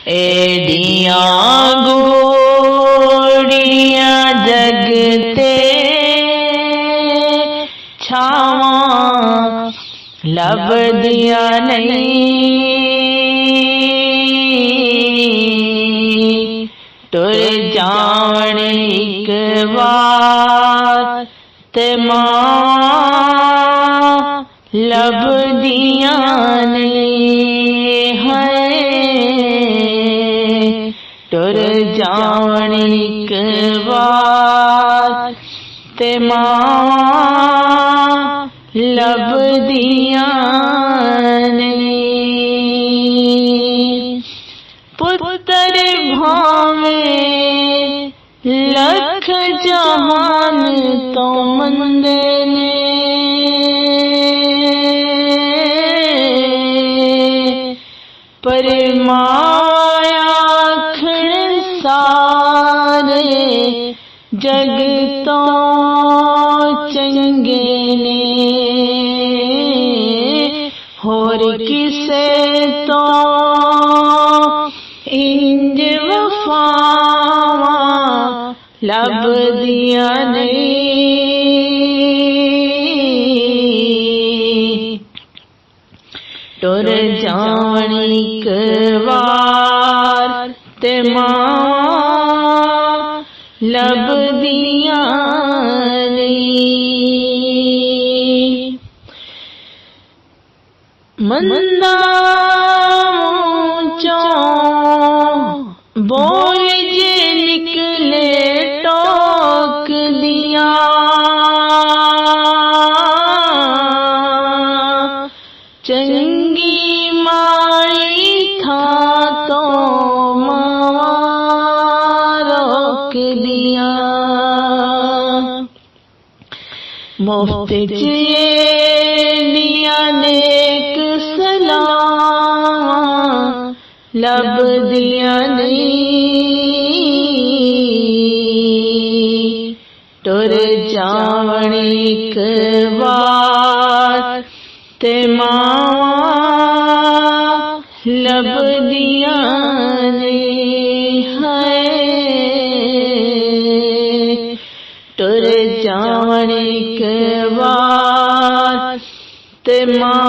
एडियां गोड़ियां जगते छावां लभदियां नहीं। टुर जावण एक बार ते मावां लभदियां नहीं है। टुर जावण एक बार ते मावां लभदियां नहीं। पुत्र भावें लख जहान तो मंदे ने, पर माया आखण सारे जग तो चंगे ने। होर किसे तो इंज वफावां लभदियां नहीं। टुर जावण एक बार ते मावां लभदियां नहीं। मंदा चों बोल जे निकले टोक दिया, चंगी माड़ी था तो मावां रोक दिया। मुफ्त च एडियां नेक सलावां लभदियां नहीं। टुर जावण एक बार ते मावां लभदियां नहीं है। टुर जावण एक बार ते मावां